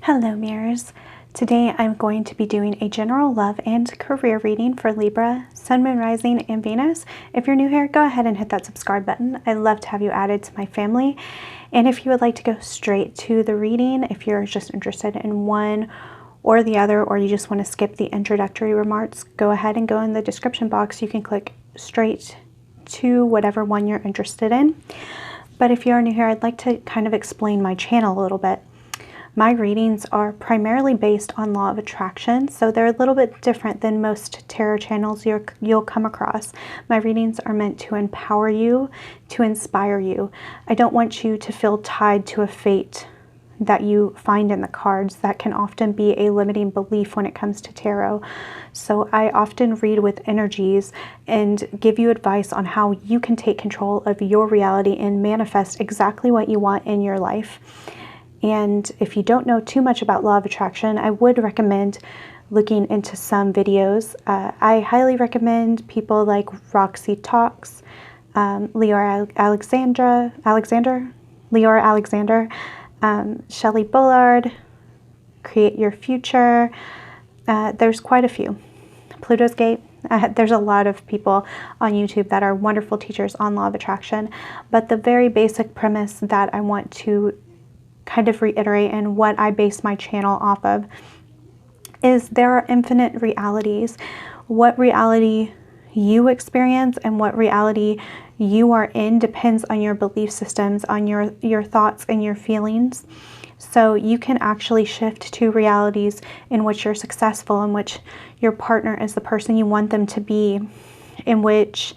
Hello mirrors. Today I'm going to be doing a general love and career reading for Libra, Sun, Moon, Rising, and Venus. If you're new here, go ahead and hit that subscribe button. I'd love to have you added to my family. And if you would like to go straight to the reading, if you're just interested in one or the other, or you just want to skip the introductory remarks, go ahead and go in the description box. You can click straight to whatever one you're interested in. But if you're new here, I'd like to kind of explain my channel a little bit. My readings are primarily based on law of attraction, so they're a little bit different than most tarot channels you'll come across. My readings are meant to empower you, to inspire you. I don't want you to feel tied to a fate that you find in the cards. That can often be a limiting belief when it comes to tarot. So I often read with energies and give you advice on how you can take control of your reality and manifest exactly what you want in your life. And if you don't know too much about law of attraction, I would recommend looking into some videos. I highly recommend people like Roxy Talks, Leora Alexander, Shelley Bullard, Create Your Future. There's quite a few. Pluto's Gate. There's a lot of people on YouTube that are wonderful teachers on law of attraction. But the very basic premise that I want to kind of reiterate and what I base my channel off of is there are infinite realities. What reality you experience and what reality you are in depends on your belief systems, on your thoughts and your feelings. So you can actually shift to realities in which you're successful, in which your partner is the person you want them to be, in which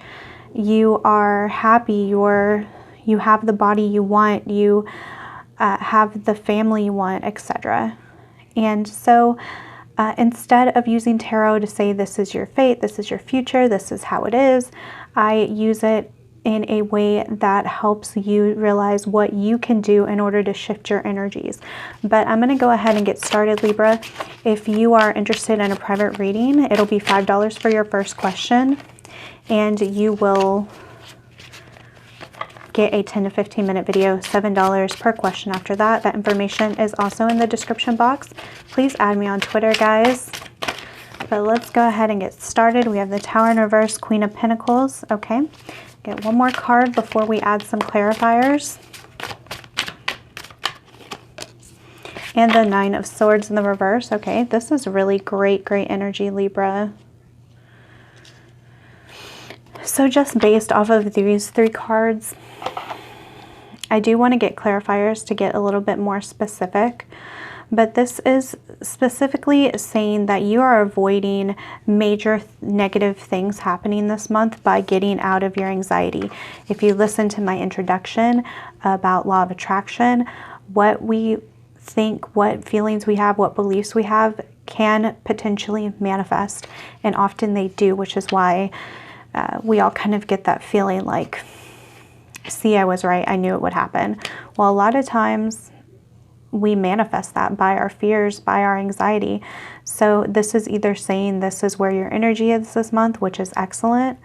you are happy, you have the body you want, you have the family you want, etc. And so instead of using tarot to say this is your fate, this is your future, this is how it is, I use it in a way that helps you realize what you can do in order to shift your energies. But I'm going to go ahead and get started, Libra. If you are interested in a private reading, it'll be $5 for your first question, and you will get a 10 to 15 minute video, $7 per question after that. That information is also in the description box. Please add me on Twitter, guys. But let's go ahead and get started. We have the Tower in reverse, Queen of Pentacles. Okay, get one more card before we add some clarifiers. And the Nine of Swords in the reverse. Okay, this is really great energy, Libra. So just based off of these three cards, I do want to get clarifiers to get a little bit more specific, but this is specifically saying that you are avoiding major negative things happening this month by getting out of your anxiety. If you listen to my introduction about law of attraction, what we think, what feelings we have, what beliefs we have can potentially manifest, and often they do, which is why we all kind of get that feeling like, see, I was right, I knew it would happen. Well, a lot of times we manifest that by our fears, by our anxiety. So this is either saying this is where your energy is this month, which is excellent,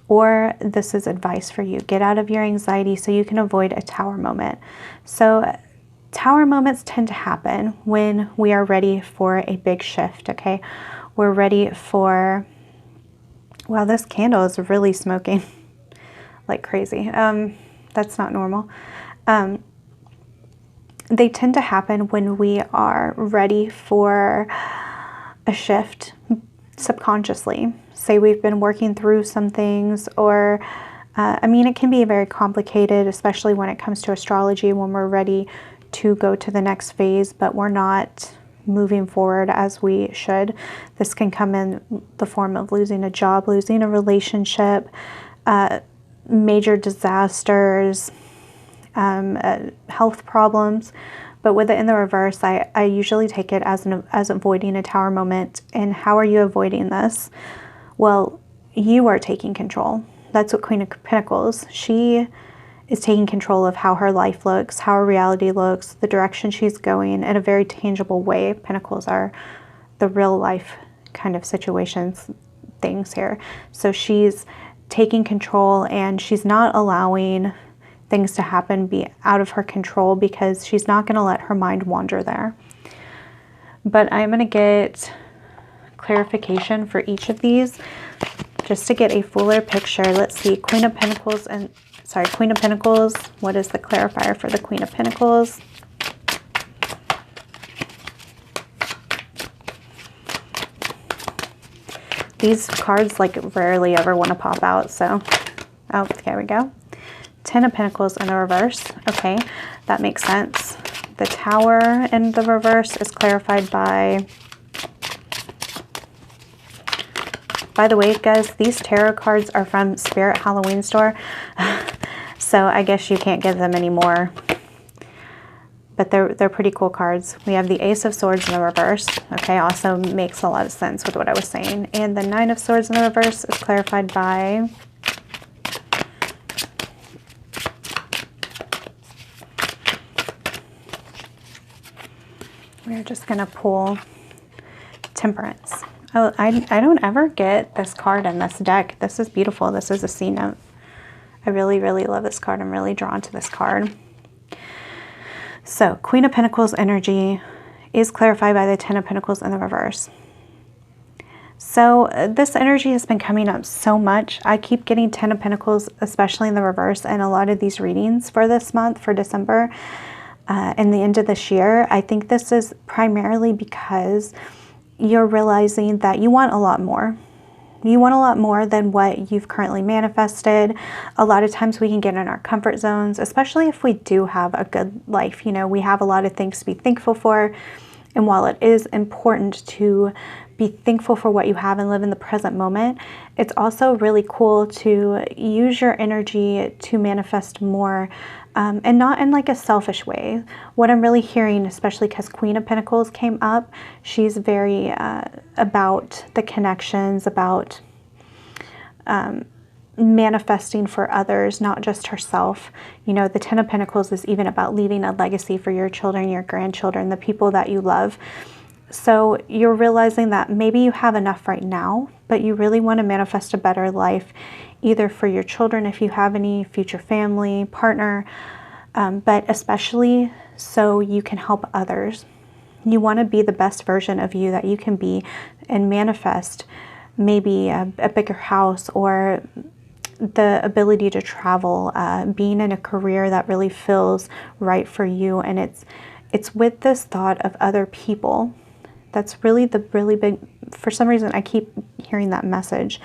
or this is advice for you. Get out of your anxiety so you can avoid a tower moment. So tower moments tend to happen when we are ready for a big shift, okay? We're ready for, wow, this candle is really smoking like crazy. That's not normal. They tend to happen when we are ready for a shift subconsciously. Say we've been working through some things, or I mean, it can be very complicated, especially when it comes to astrology, when we're ready to go to the next phase, but we're not moving forward as we should. This can come in the form of losing a job, losing a relationship, major disasters, health problems. But with it in the reverse, I usually take it as avoiding a tower moment. And how are you avoiding this? Well, you are taking control. That's what Queen of Pentacles, she is taking control of how her life looks, how her reality looks, the direction she's going in a very tangible way. Pentacles are the real life kind of situations, things here. So she's taking control, and she's not allowing things to happen be out of her control, because she's not going to let her mind wander there. but I'm going to get clarification for each of these just to get a fuller picture. Let's see, Queen of Pentacles and, sorry, Queen of Pentacles. What is the clarifier for the Queen of Pentacles? These cards like rarely ever want to pop out, so, oh, there we go. 10 of Pentacles in the reverse. Okay, that makes sense. The Tower in the reverse is clarified by the way, guys, these tarot cards are from Spirit Halloween Store, so I guess you can't get them anymore. But they're pretty cool cards. We have the Ace of Swords in the reverse. Okay, also makes a lot of sense with what I was saying. And the Nine of Swords in the reverse is clarified by we're just gonna pull Temperance. Oh, I don't ever get this card in this deck. This is beautiful. This is a C note. I really, really love this card. I'm really drawn to this card. So, Queen of Pentacles energy is clarified by the 10 of Pentacles in the reverse. So, this energy has been coming up so much. I keep getting 10 of Pentacles, especially in the reverse, in a lot of these readings for this month, for December, and the end of this year. I think this is primarily because you're realizing that you want a lot more. You want a lot more than what you've currently manifested. A lot of times we can get in our comfort zones, especially if we do have a good life. You know, we have a lot of things to be thankful for. And while it is important to be thankful for what you have and live in the present moment, it's also really cool to use your energy to manifest more, and not in like a selfish way. What I'm really hearing, especially because Queen of Pentacles came up, she's very about the connections, about manifesting for others, not just herself. You know, the 10 of Pentacles is even about leaving a legacy for your children, your grandchildren, the people that you love. So you're realizing that maybe you have enough right now, but you really want to manifest a better life, either for your children, if you have any, future family, partner, but especially so you can help others. You want to be the best version of you that you can be and manifest maybe a bigger house, or the ability to travel, being in a career that really feels right for you. And it's with this thought of other people. That's really the really big, for some reason I keep hearing that message.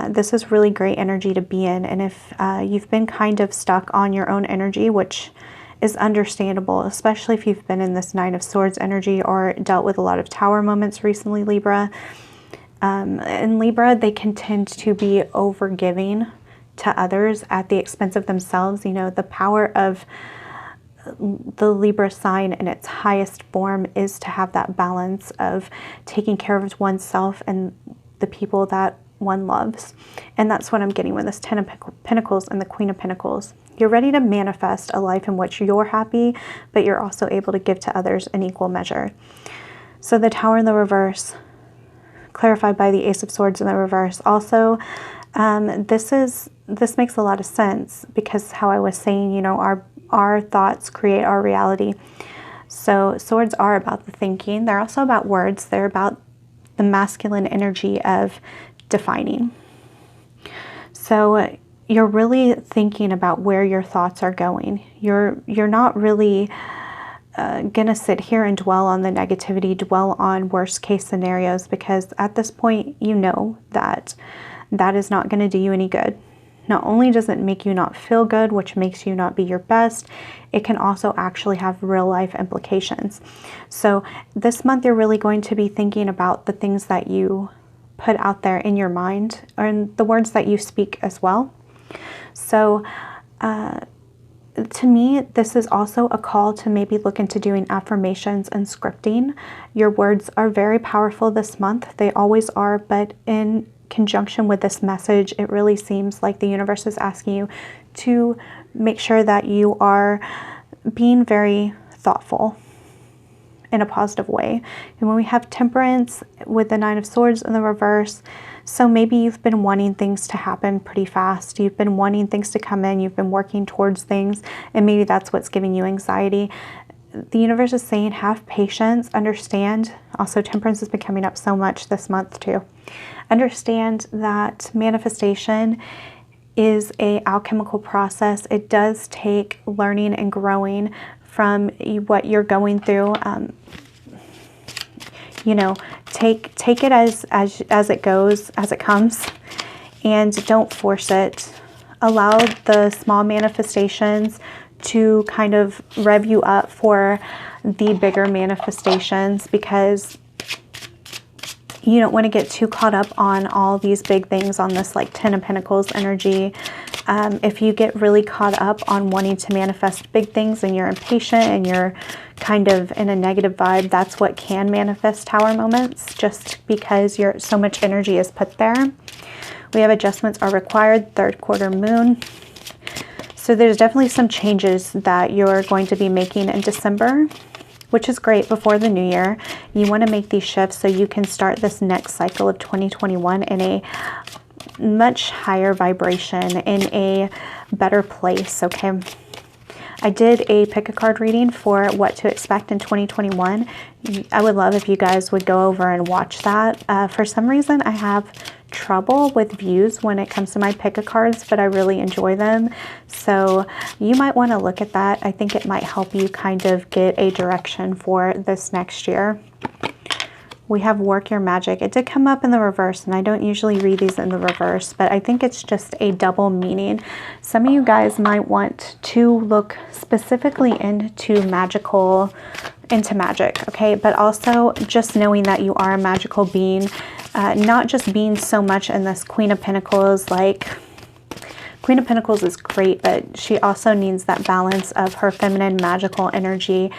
This is really great energy to be in. And if you've been kind of stuck on your own energy, which is understandable, especially if you've been in this Nine of Swords energy or dealt with a lot of Tower moments recently, Libra. In Libra, they can tend to be overgiving to others at the expense of themselves. You know, the power of the Libra sign in its highest form is to have that balance of taking care of oneself and the people that one loves. And that's what I'm getting with this 10 of Pentacles and the Queen of Pentacles. You're ready to manifest a life in which you're happy, but you're also able to give to others in equal measure. So the Tower in the reverse, clarified by the Ace of Swords in the reverse. Also, this makes a lot of sense, because how I was saying, you know, our thoughts create our reality. So swords are about the thinking. They're also about words. They're about the masculine energy of defining. So you're really thinking about where your thoughts are going. You're not really gonna sit here and dwell on the negativity, dwell on worst case scenarios, because at this point you know that that is not going to do you any good. Not only does it make you not feel good, which makes you not be your best, it can also actually have real life implications. So this month you're really going to be thinking about the things that you put out there in your mind, and the words that you speak as well. So to me, this is also a call to maybe look into doing affirmations and scripting. Your words are very powerful this month. They always are, but in conjunction with this message, it really seems like the universe is asking you to make sure that you are being very thoughtful in a positive way. And when we have Temperance with the Nine of Swords in the reverse, so maybe you've been wanting things to happen pretty fast. You've been wanting things to come in. You've been working towards things, and maybe that's what's giving you anxiety. the universe is saying have patience, understand. Also, temperance has been coming up so much this month too. Understand that manifestation is a alchemical process. It does take learning and growing from what you're going through. You know, take it as it goes, as it comes, and don't force it. Allow the small manifestations to kind of rev you up for the bigger manifestations, because you don't want to get too caught up on all these big things on this like Ten of Pentacles energy. If you get really caught up on wanting to manifest big things and you're impatient and you're kind of in a negative vibe, that's what can manifest Tower moments, just because so much energy is put there. We have adjustments are required, third quarter moon. So there's definitely some changes that you're going to be making in December, which is great before the new year. You want to make these shifts so you can start this next cycle of 2021 in a much higher vibration, in a better place, okay? I did a pick a card reading for what to expect in 2021. I would love if you guys would go over and watch that. For some reason, I have trouble with views when it comes to my pick a cards, but I really enjoy them. So you might want to look at that. I think it might help you kind of get a direction for this next year. We have work your magic. It did come up in the reverse, and I don't usually read these in the reverse, but I think it's just a double meaning. Some of you guys might want to look specifically into magic, okay? But also just knowing that you are a magical being, not just being so much in this Queen of Pentacles. Like, Queen of Pentacles is great, but she also needs that balance of her feminine magical energy,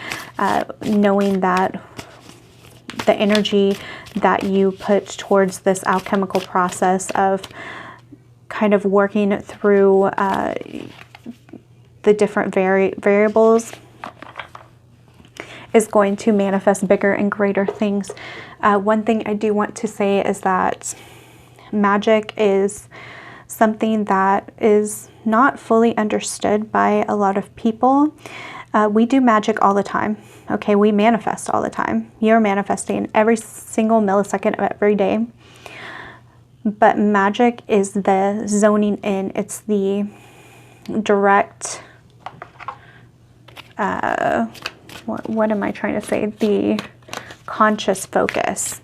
knowing that the energy that you put towards this alchemical process of kind of working through the different variables is going to manifest bigger and greater things. One thing I do want to say is that magic is something that is not fully understood by a lot of people. We do magic all the time. Okay, we manifest all the time. You're manifesting every single millisecond of every day. But magic is the zoning in. It's the direct, what am I trying to say? The conscious focus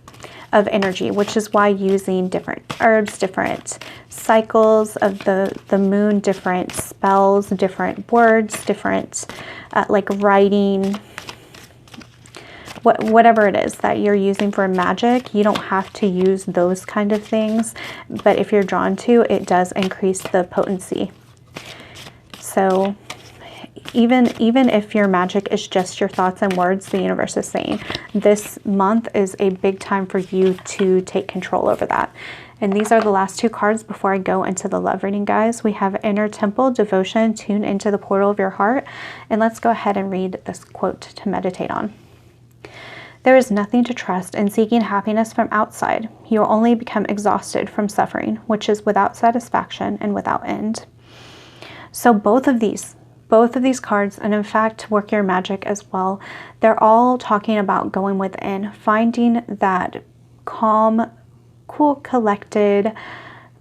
of energy, which is why using different herbs, different cycles of the moon, different spells, different words, different like writing, whatever it is that you're using for magic, you don't have to use those kind of things, but if you're drawn to, it does increase the potency. So even if your magic is just your thoughts and words, the universe is saying this month is a big time for you to take control over that. And these are the last two cards before I go into the love reading, guys. We have Inner Temple, Devotion, Tune into the Portal of Your Heart. And let's go ahead and read this quote to meditate on. There is nothing to trust in seeking happiness from outside. You will only become exhausted from suffering, which is without satisfaction and without end. So both of these cards, and in fact, Work Your Magic as well, they're all talking about going within, finding that calm, cool, collected,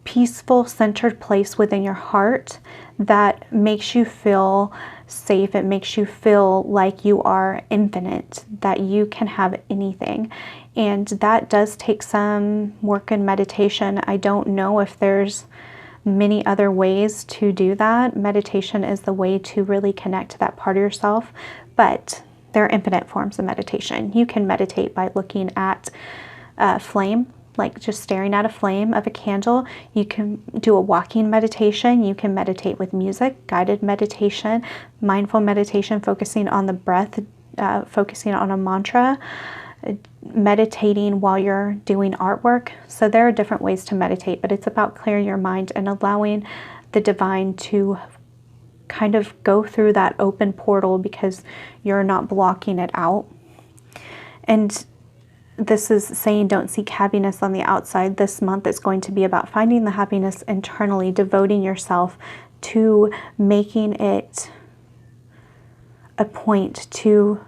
peaceful, centered place within your heart that makes you feel safe. It makes you feel like you are infinite, that you can have anything. And that does take some work and meditation. I don't know if there's many other ways to do that. Meditation is the way to really connect to that part of yourself, but there are infinite forms of meditation. You can meditate by looking at a flame, like just staring at a flame of a candle. You can do a walking meditation. You can meditate with music, guided meditation, mindful meditation, focusing on the breath, focusing on a mantra, meditating while you're doing artwork. So there are different ways to meditate, but it's about clearing your mind and allowing the divine to kind of go through that open portal, because you're not blocking it out. And this is saying don't seek happiness on the outside. This month is going to be about finding the happiness internally, devoting yourself to making it a point to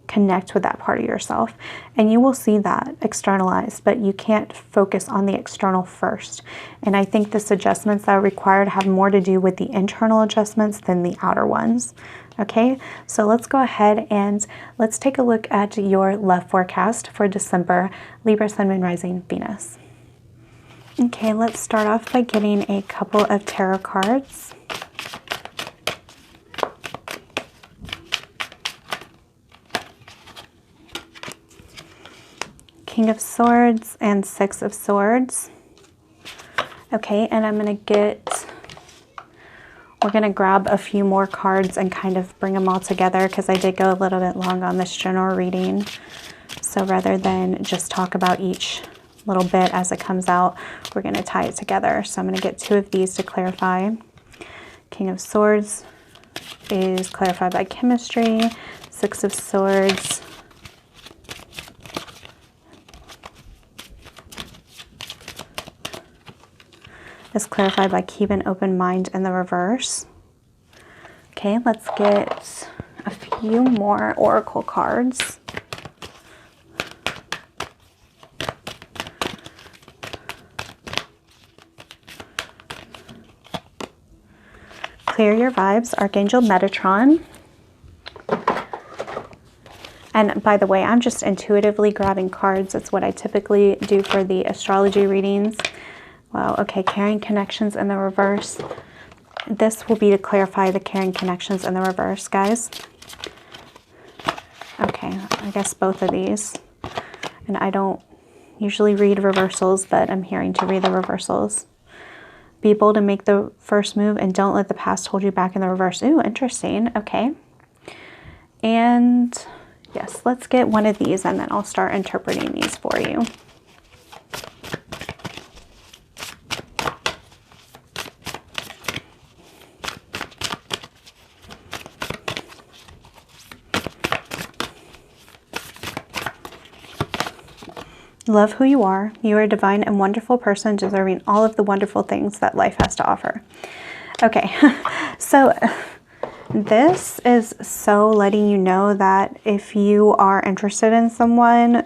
connect with that part of yourself. And you will see that externalized, but you can't focus on the external first. And I think this adjustments that are required have more to do with the internal adjustments than the outer ones. Okay, so let's go ahead and let's take a look at your love forecast for December, Libra, Sun, Moon, Rising, Venus. Okay, let's start off by getting a couple of tarot cards. King of Swords and Six of Swords. Okay, and I'm going to we're going to grab a few more cards and kind of bring them all together because I did go a little bit long on this general reading. So rather than just talk about each little bit as it comes out, we're going to tie it together. So I'm going to get two of these to clarify. King of Swords is clarified by chemistry. Six of Swords is clarified by keep an open mind in the reverse. Okay, let's get a few more oracle cards. Clear your vibes, Archangel Metatron. And by the way, I'm just intuitively grabbing cards. That's what I typically do for the astrology readings. Wow, okay, carrying connections in the reverse. This will be to clarify the carrying connections in the reverse, guys. Okay, I guess both of these. And I don't usually read reversals, but I'm hearing to read the reversals. Be bold and make the first move and don't let the past hold you back in the reverse. Ooh, interesting. Okay. And yes, let's get one of these and then I'll start interpreting these for you. Love who you are. You are a divine and wonderful person deserving all of the wonderful things that life has to offer. Okay, so this is so letting you know that if you are interested in someone,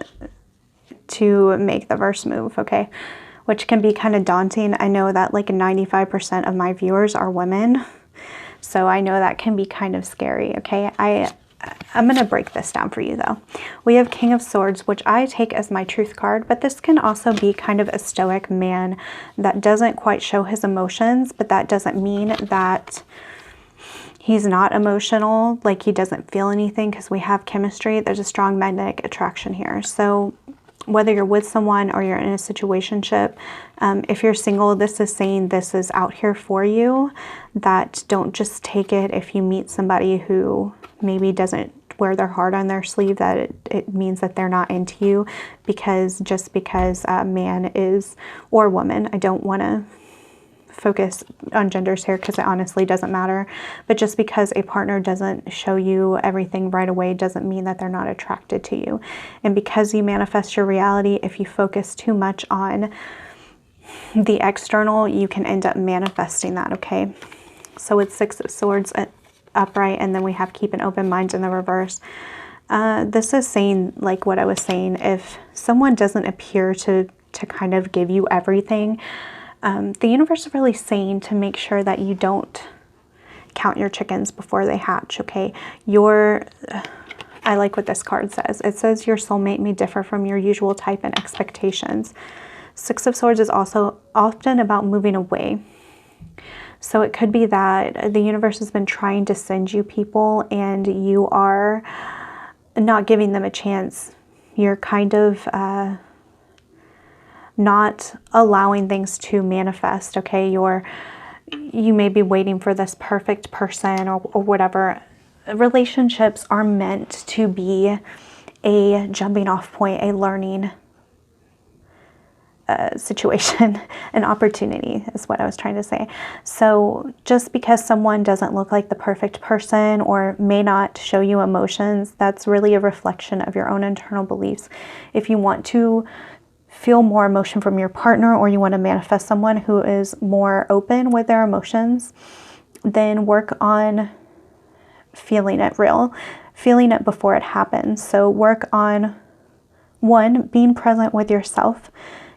to make the first move, okay? Which can be kind of daunting. I know that like 95% of my viewers are women, so I know that can be kind of scary, okay? I'm going to break this down for you though. We have King of Swords, which I take as my truth card, but this can also be kind of a stoic man that doesn't quite show his emotions, but that doesn't mean that he's not emotional, like he doesn't feel anything, because we have chemistry. There's a strong magnetic attraction here. So whether you're with someone or you're in a situationship, if you're single, this is saying this is out here for you, that don't just take it if you meet somebody who maybe doesn't wear their heart on their sleeve, that it means that they're not into you, because just because a man is, or woman, I don't want to focus on genders here because it honestly doesn't matter, but just because a partner doesn't show you everything right away doesn't mean that they're not attracted to you. And because you manifest your reality, if you focus too much on the external, you can end up manifesting that, okay? So it's Six of Swords upright, and then we have keep an open mind in the reverse. This is saying, like what I was saying, if someone doesn't appear to kind of give you everything, the universe is really saying to make sure that you don't count your chickens before they hatch, okay? I like what this card says. It says your soulmate may differ from your usual type and expectations. Six of Swords is also often about moving away. So it could be that the universe has been trying to send you people and you are not giving them a chance. You're kind of not allowing things to manifest, okay? You may be waiting for this perfect person or whatever. Relationships are meant to be a jumping off point, a learning situation, an opportunity is what I was trying to say. So just because someone doesn't look like the perfect person or may not show you emotions, that's really a reflection of your own internal beliefs. If you want to feel more emotion from your partner, or you want to manifest someone who is more open with their emotions, then work on feeling it real. feeling it before it happens. So work on, one, being present with yourself.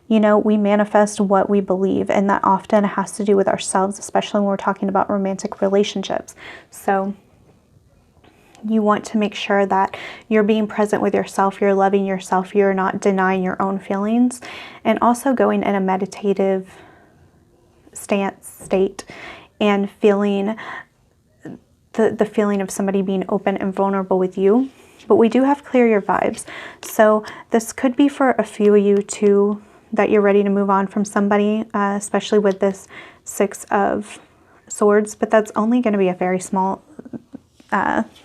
You know, we manifest what we believe, and that often has to do with ourselves, especially when we're talking about romantic relationships. So you want to make sure that you're being present with yourself, you're loving yourself, you're not denying your own feelings, and also going in a meditative state and feeling the feeling of somebody being open and vulnerable with you. But we do have clear your vibes. So this could be for a few of you too, that you're ready to move on from somebody, especially with this Six of Swords, but that's only going to be a very small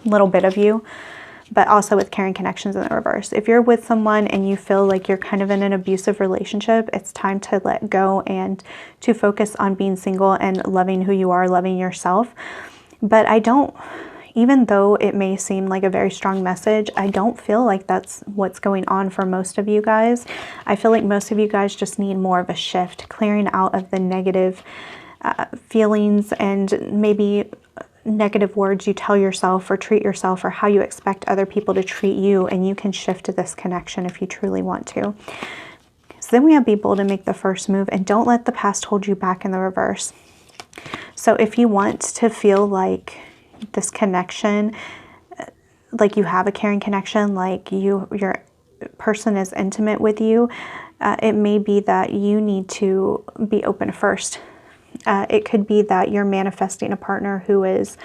little bit of you. But also with carrying connections in the reverse. If you're with someone and you feel like you're kind of in an abusive relationship, it's time to let go and to focus on being single and loving who you are, loving yourself. But I don't, even though it may seem like a very strong message, I don't feel like that's what's going on for most of you guys. I feel like most of you guys just need more of a shift, clearing out of the negative feelings and maybe negative words you tell yourself or treat yourself, or how you expect other people to treat you, and you can shift to this connection if you truly want to. So then we have be bold and make the first move, and don't let the past hold you back in the reverse. So if you want to feel like this connection, like you have a caring connection, like your person is intimate with you, it may be that you need to be open first. It could be that you're manifesting a partner who is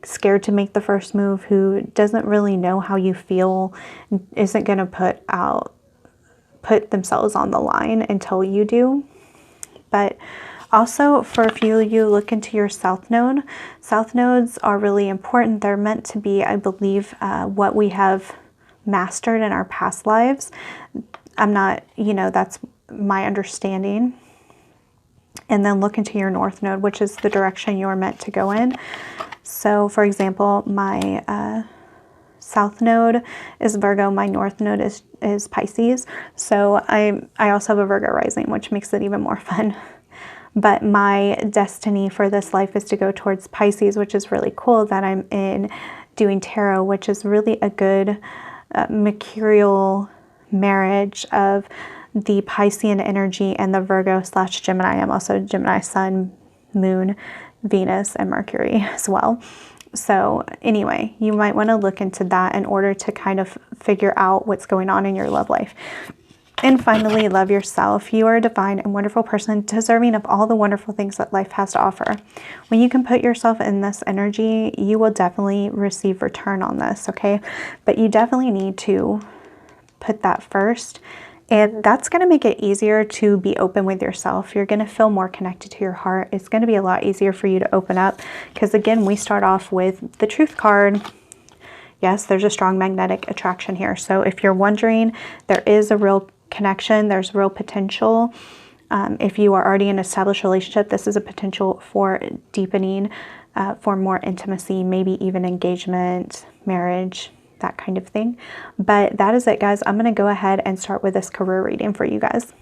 scared to make the first move, who doesn't really know how you feel, isn't going to put themselves on the line until you do. But also, for a few of you, look into your South Node. South Nodes are really important. They're meant to be, I believe, what we have mastered in our past lives. I'm not, that's my understanding. And then look into your North Node, which is the direction you're meant to go in. So, for example, my South Node is Virgo. My North Node is Pisces. So I also have a Virgo rising, which makes it even more fun. But my destiny for this life is to go towards Pisces, which is really cool that I'm in doing tarot, which is really a good mercurial marriage of the Piscean energy and the Virgo/Gemini. I'm also Gemini Sun, Moon, Venus, and Mercury as well. So anyway, you might want to look into that in order to kind of figure out what's going on in your love life. And finally, love yourself. You are a divine and wonderful person, deserving of all the wonderful things that life has to offer. When you can put yourself in this energy, you will definitely receive return on this, okay? But you definitely need to put that first. And that's going to make it easier to be open with yourself. You're going to feel more connected to your heart. It's going to be a lot easier for you to open up because, again, we start off with the Truth card. Yes, there's a strong magnetic attraction here. So if you're wondering, there is a real connection. There's real potential. If you are already in an established relationship, this is a potential for deepening, for more intimacy, maybe even engagement, marriage, that kind of thing. But that is it, guys. I'm going to go ahead and start with this career reading for you guys.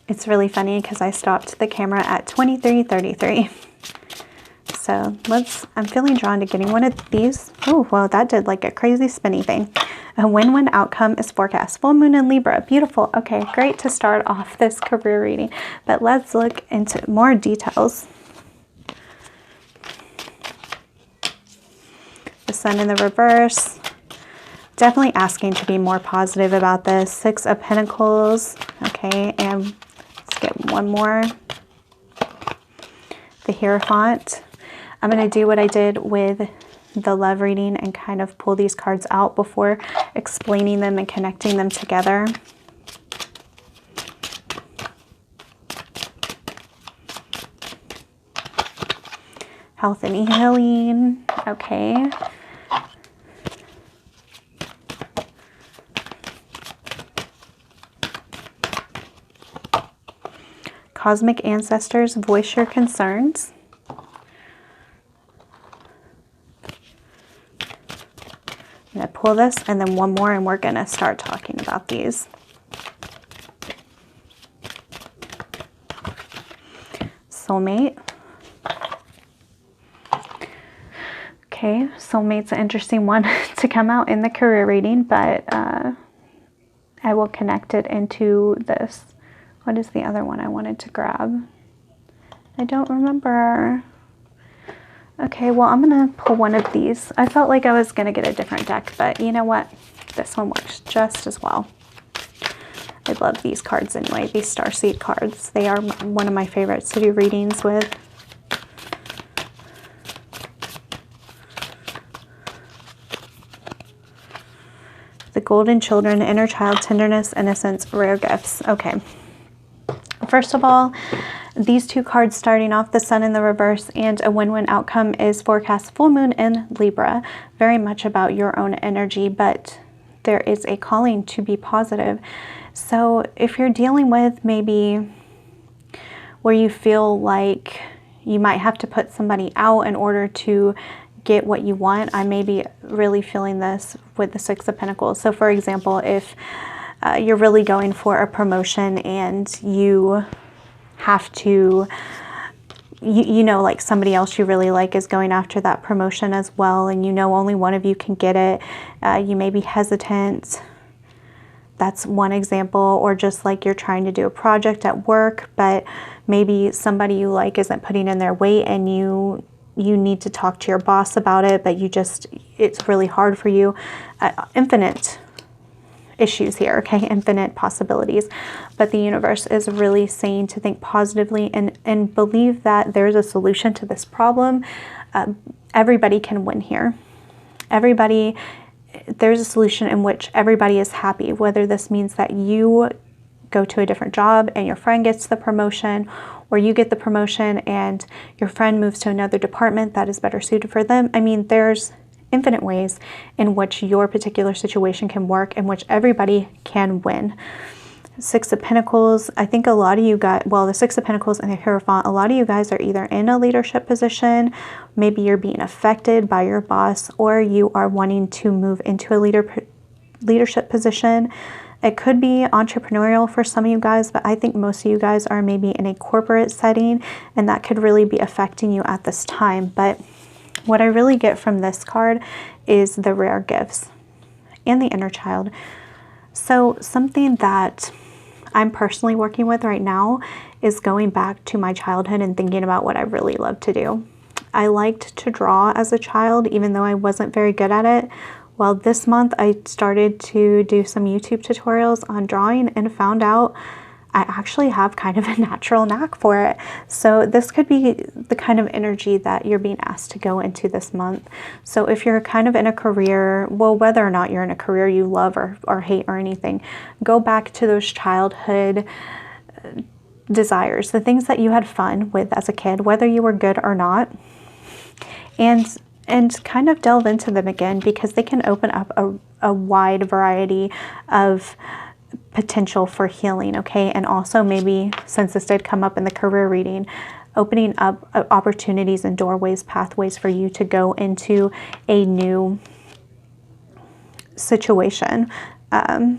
It's really funny because I stopped the camera at 23:33. So I'm feeling drawn to getting one of these. Oh, well, that did like a crazy spinny thing. A win-win outcome is forecast. Full moon in Libra. Beautiful. Okay, great to start off this career reading. But let's look into more details. The Sun in the reverse. Definitely asking to be more positive about this. Six of Pentacles. Okay, and let's get one more. The Hierophant. I'm going to do what I did with the love reading and kind of pull these cards out before explaining them and connecting them together. Health and healing. Okay. Cosmic ancestors, voice your concerns. I'm going to pull this and then one more and we're going to start talking about these. Soulmate. Okay, soulmate's an interesting one to come out in the career reading, but I will connect it into this. What is the other one I wanted to grab? I don't remember. Okay, well, I'm going to pull one of these. I felt like I was going to get a different deck, but you know what? This one works just as well. I love these cards anyway, these starseed cards. They are one of my favorites to do readings with. The Golden Children, Inner Child, Tenderness, Innocence, Rare Gifts. Okay. First of all, these two cards starting off, the Sun in the reverse and a win-win outcome is forecast full moon in Libra. Very much about your own energy, but there is a calling to be positive. So if you're dealing with maybe where you feel like you might have to put somebody out in order to get what you want, I may be really feeling this with the Six of Pentacles. So for example, if you're really going for a promotion and you have to, you know, like somebody else you really like is going after that promotion as well, and you know only one of you can get it, you may be hesitant. That's one example. Or just like you're trying to do a project at work, but maybe somebody you like isn't putting in their weight, and you need to talk to your boss about it, but it's really hard for you. Infinite issues here, okay? Infinite possibilities. But the universe is really saying to think positively and believe that there's a solution to this problem. Everybody can win here. There's a solution in which everybody is happy, whether this means that you go to a different job and your friend gets the promotion, or you get the promotion and your friend moves to another department that is better suited for them. I mean, there's infinite ways in which your particular situation can work, in which everybody can win. Six of Pentacles, I think a lot of you guys, well, the Six of Pentacles and the Hierophant, a lot of you guys are either in a leadership position, maybe you're being affected by your boss, or you are wanting to move into a leadership position. It could be entrepreneurial for some of you guys, but I think most of you guys are maybe in a corporate setting, and that could really be affecting you at this time. But what I really get from this card is the rare gifts and the inner child. So something that I'm personally working with right now is going back to my childhood and thinking about what I really love to do. I liked to draw as a child, even though I wasn't very good at it. Well, this month I started to do some YouTube tutorials on drawing and found out I actually have kind of a natural knack for it. So this could be the kind of energy that you're being asked to go into this month. So if you're kind of in a career, well, whether or not you're in a career you love or hate or anything, go back to those childhood desires, the things that you had fun with as a kid, whether you were good or not, and kind of delve into them again, because they can open up a wide variety of potential for healing, okay? And also maybe, since this did come up in the career reading, opening up opportunities and doorways, pathways for you to go into a new situation, a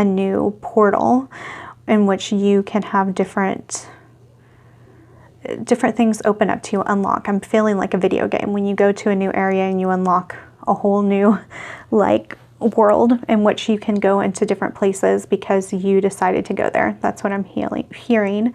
new portal in which you can have different things open up to you, unlock. I'm feeling like a video game when you go to a new area and you unlock a whole new like world in which you can go into different places because you decided to go there. That's what I'm hearing,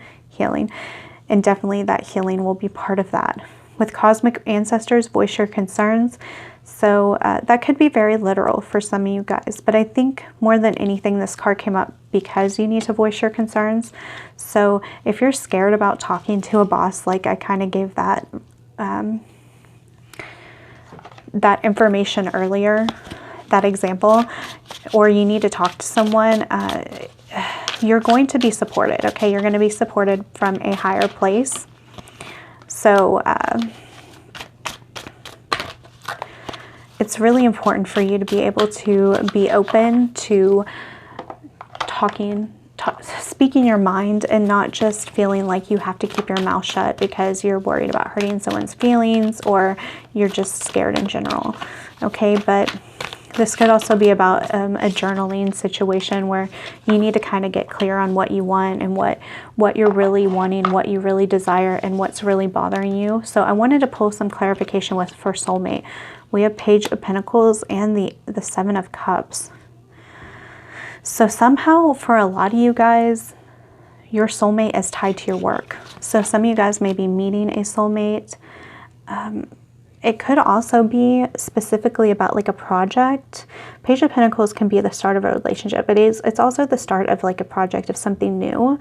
and definitely that healing will be part of that. With cosmic ancestors, voice your concerns. So that could be very literal for some of you guys, but I think more than anything this card came up because you need to voice your concerns. So if you're scared about talking to a boss, like I kind of gave that that information earlier, that example, or you need to talk to someone, you're going to be supported, okay? You're going to be supported from a higher place. So it's really important for you to be able to be open to speaking your mind, and not just feeling like you have to keep your mouth shut because you're worried about hurting someone's feelings or you're just scared in general, okay? But This could also be about a journaling situation where you need to kind of get clear on what you want and what you're really wanting, what you really desire, and what's really bothering you. So I wanted to pull some clarification for soulmate. We have Page of Pentacles and the Seven of Cups. So somehow for a lot of you guys, your soulmate is tied to your work. So some of you guys may be meeting a soulmate. It could also be specifically about like a project. Page of Pentacles can be the start of a relationship. It's also the start of like a project of something new.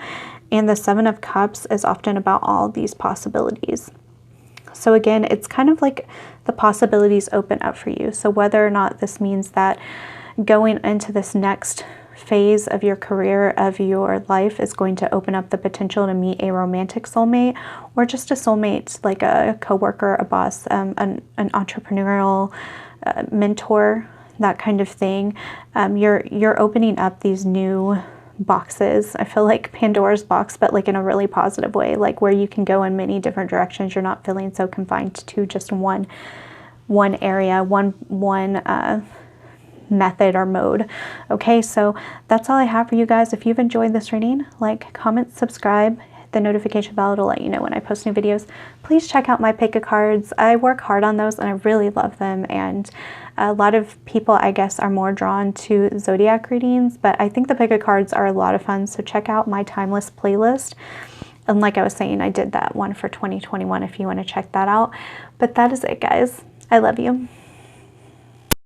And the Seven of Cups is often about all these possibilities. So again, it's kind of like the possibilities open up for you. So whether or not this means that going into this next phase of your career, of your life, is going to open up the potential to meet a romantic soulmate, or just a soulmate like a coworker, a boss, an entrepreneurial mentor, that kind of thing. You're opening up these new boxes. I feel like Pandora's box, but like in a really positive way, like where you can go in many different directions. You're not feeling so confined to just one area, one method or mode. Okay, so that's all I have for you guys. If you've enjoyed this reading, like, comment, subscribe, hit the notification bell to let you know when I post new videos. Please check out my pick of cards. I work hard on those and I really love them, and a lot of people, I guess, are more drawn to zodiac readings, but I think the pick of cards are a lot of fun. So check out my timeless playlist. And like I was saying, I did that one for 2021 if you want to check that out. But that is it, guys. I love you.